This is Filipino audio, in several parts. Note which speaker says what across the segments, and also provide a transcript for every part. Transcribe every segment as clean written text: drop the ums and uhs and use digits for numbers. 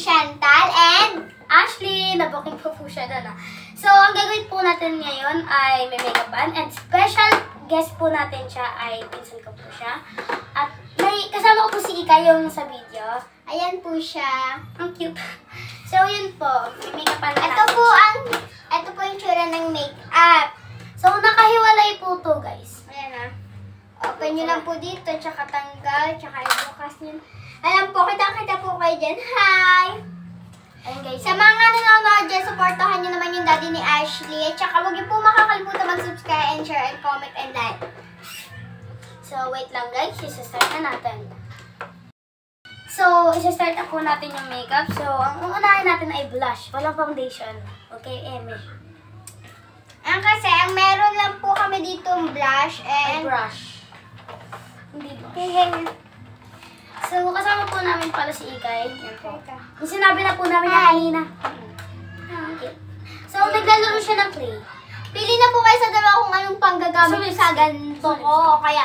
Speaker 1: Chantal and
Speaker 2: Ashley. Nabuking po siya doon. So, ang gagawin po natin ngayon ay may makeupan. And special guest po natin siya ay pinsan ko po siya. At may kasama ko po si Ika yung sa video.
Speaker 1: ayan po siya.
Speaker 2: Ang cute. So, yun po. May makeupan na
Speaker 1: Ito po yung tsura ng makeup.
Speaker 2: So, nakahiwalay po to guys.
Speaker 1: Ayan Open nyo lang po dito, tsaka tanggal, tsaka ibukas nyo. Alam po, kita-kita po kayo dyan. Hi!
Speaker 2: Ayun guys.
Speaker 1: Sa mga nanonood dyan, supportahan nyo naman yung daddy ni Ashley. At tsaka huwag nyo po makakalimutan mag-subscribe and share and comment and like.
Speaker 2: So, wait lang guys. Isa-start na natin. So, isa-start na po natin yung makeup. So, ang uunahin natin ay blush. Walang foundation. Okay, Emi.
Speaker 1: Kasi, ang meron lang po kami dito blush
Speaker 2: And
Speaker 1: and
Speaker 2: brush. Hindi ba? So, kasama po namin pala si Ikay. Yan po. Yung sinabi na po namin na kanina. Okay. So, naglalaro siya ng clay.
Speaker 1: Pili na po kayo sa dalawa kung anong panggagamit nyo sa ganito ko. Kaya,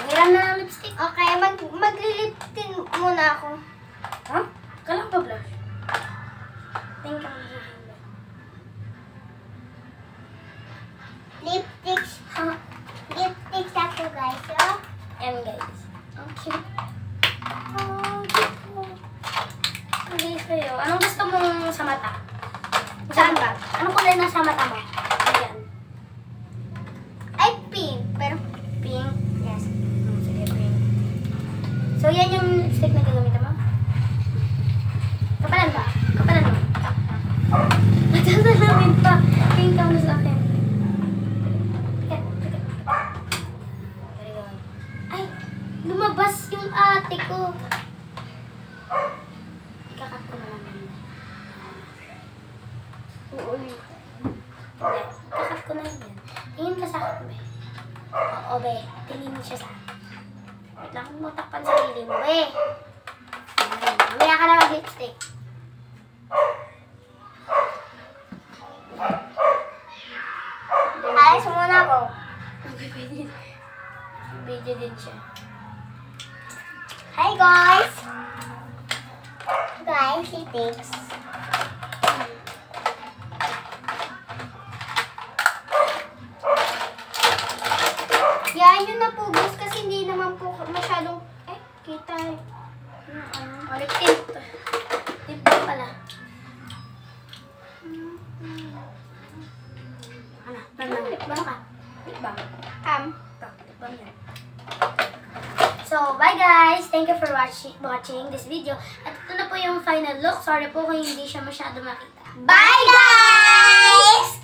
Speaker 2: Hiram na ng lipstick.
Speaker 1: okay, magliliptin muna ako.
Speaker 2: Ha? Kalang pa blush? Think ka
Speaker 1: Lipsticks. Lipsticks ako guys. Oh.
Speaker 2: Ayan guys. Ang cute. Cute po. Hindi sa'yo. Anong gusto mong sa mata?
Speaker 1: Saan ba?
Speaker 2: Anong kulay na sa mata mo? Ayan.
Speaker 1: Ay, pink. Pero,
Speaker 2: Pink.
Speaker 1: yes.
Speaker 2: Sige, pink. So, yan yung lipstick na gagamitin mo? Kapalan ba? Kapalan mo. Matatalamit pa. Pink ka mo sa akin. Ay, lumabas yung ate ko. Ikakat ko na lang yun. Uulit. Hindi, ikakat ko na yun. Tingin ka sa akin, be. Oo, be. Tingin siya sa akin. Wait lang, mo takpan sa sarili mo, be. Mamaya ka na mag-lipstick.
Speaker 1: alis muna ako.
Speaker 2: Video din siya.
Speaker 1: Hi guys! Guys, he thinks. Yan yun na po guys kasi hindi naman po masyadong kita eh.
Speaker 2: Ulit tip. Tip ba pala? Ano? Bano ka? Tip ba? Tip ba yan? So, bye guys! Thank you for watching this video. At ito na po yung final look. Sorry po kung hindi siya masyado makita.
Speaker 1: Bye guys!